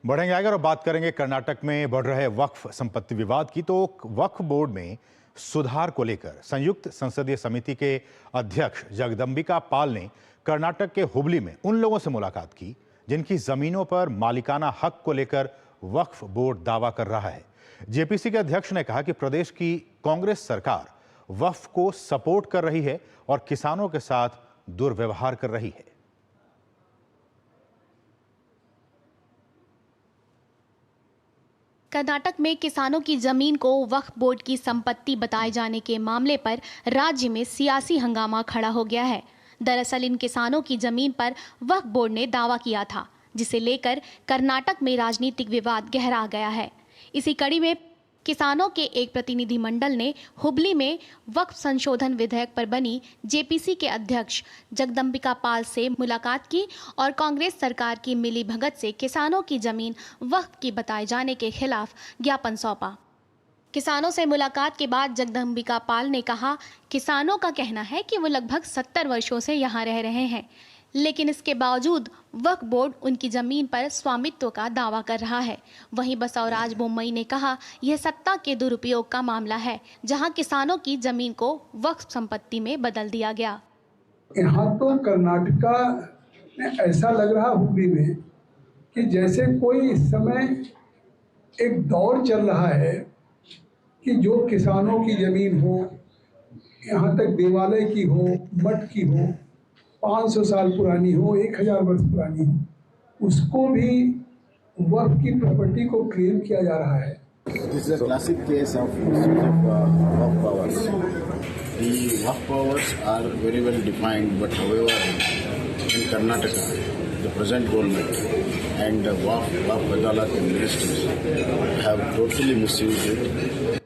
बढ़ेंगे आगे और बात करेंगे कर्नाटक में बढ़ रहे वक्फ संपत्ति विवाद की। तो वक्फ बोर्ड में सुधार को लेकर संयुक्त संसदीय समिति के अध्यक्ष जगदंबिका पाल ने कर्नाटक के हुबली में उन लोगों से मुलाकात की जिनकी जमीनों पर मालिकाना हक को लेकर वक्फ बोर्ड दावा कर रहा है। जेपीसी के अध्यक्ष ने कहा कि प्रदेश की कांग्रेस सरकार वक्फ को सपोर्ट कर रही है और किसानों के साथ दुर्व्यवहार कर रही है। कर्नाटक में किसानों की जमीन को वक्फ बोर्ड की संपत्ति बताए जाने के मामले पर राज्य में सियासी हंगामा खड़ा हो गया है। दरअसल इन किसानों की जमीन पर वक्फ बोर्ड ने दावा किया था, जिसे लेकर कर्नाटक में राजनीतिक विवाद गहरा गया है। इसी कड़ी में किसानों के एक प्रतिनिधिमंडल ने हुबली में वक्फ संशोधन विधेयक पर बनी जेपीसी के अध्यक्ष जगदंबिका पाल से मुलाकात की और कांग्रेस सरकार की मिलीभगत से किसानों की जमीन वक्फ की बताए जाने के खिलाफ ज्ञापन सौंपा। किसानों से मुलाकात के बाद जगदंबिका पाल ने कहा, किसानों का कहना है कि वो लगभग 70 वर्षों से यहाँ रह रहे हैं, लेकिन इसके बावजूद वक्फ बोर्ड उनकी जमीन पर स्वामित्व का दावा कर रहा है। वहीं बसवराज बोम्मई ने कहा, यह सत्ता के दुरुपयोग का मामला है, जहां किसानों की जमीन को वक्फ संपत्ति में बदल दिया गया। यहाँ तो कर्नाटका में ऐसा लग रहा हुबली में कि जैसे कोई इस समय एक दौर चल रहा है कि जो किसानों की जमीन हो, यहाँ तक देवालय की हो, मठ की हो, 500 साल पुरानी हो, 1000 वर्ष पुरानी हो, उसको भी वक्फ की प्रॉपर्टी को क्लेम किया जा रहा है। This is a classic case of waqf powers. The waqf powers are very well defined, but however, in Karnataka, the present government and the waqf Adalat and ministers have totally misused it.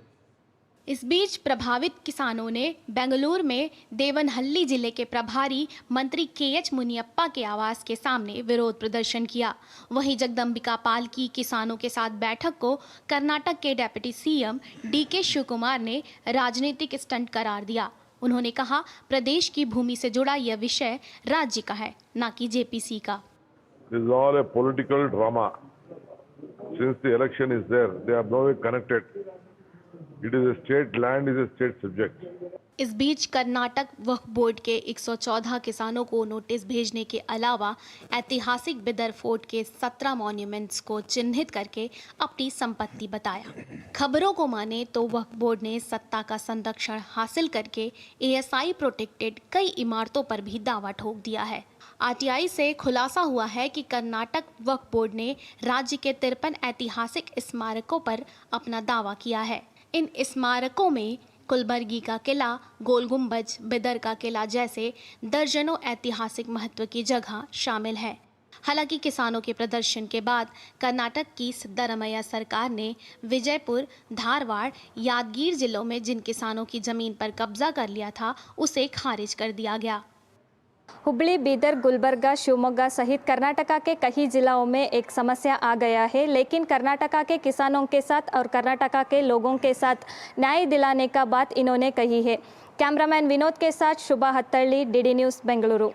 इस बीच प्रभावित किसानों ने बेंगलुरु में देवनहल्ली जिले के प्रभारी मंत्री KH Muniyappa के आवास के सामने विरोध प्रदर्शन किया। वहीं जगदंबिका पाल की किसानों के साथ बैठक को कर्नाटक के डिप्टी सीएम डीके शिवकुमार ने राजनीतिक स्टंट करार दिया। उन्होंने कहा, प्रदेश की भूमि से जुड़ा यह विषय राज्य का है, न कि जेपीसी का। This is all a political drama. Since the election is there, they are no way connected. It is a state land, is a state subject. इस बीच कर्नाटक वक्फ बोर्ड के 114 किसानों को नोटिस भेजने के अलावा ऐतिहासिक बिदर फोर्ट के 17 मॉन्यूमेंट्स को चिन्हित करके अपनी संपत्ति बताया। खबरों को माने तो वक्फ बोर्ड ने सत्ता का संरक्षण हासिल करके एएसआई प्रोटेक्टेड कई इमारतों पर भी दावा ठोक दिया है। आरटीआई से खुलासा हुआ है कि कर्नाटक वक्फ बोर्ड ने राज्य के 53 ऐतिहासिक स्मारकों पर अपना दावा किया है। इन स्मारकों में कुलबर्गी का किला, गोल गुंबज, बिदर का किला जैसे दर्जनों ऐतिहासिक महत्व की जगह शामिल है। हालांकि किसानों के प्रदर्शन के बाद कर्नाटक की सिद्धारमैया सरकार ने विजयपुर, धारवाड़, यादगीर जिलों में जिन किसानों की जमीन पर कब्जा कर लिया था, उसे खारिज कर दिया गया। हुबली, बीदर, गुलबर्गा, शिवमोगा सहित कर्नाटका के कई जिलों में एक समस्या आ गया है, लेकिन कर्नाटका के किसानों के साथ और कर्नाटका के लोगों के साथ न्याय दिलाने का बात इन्होंने कही है। कैमरामैन विनोद के साथ शुभा हत्तरली, डीडी न्यूज़, बेंगलुरु।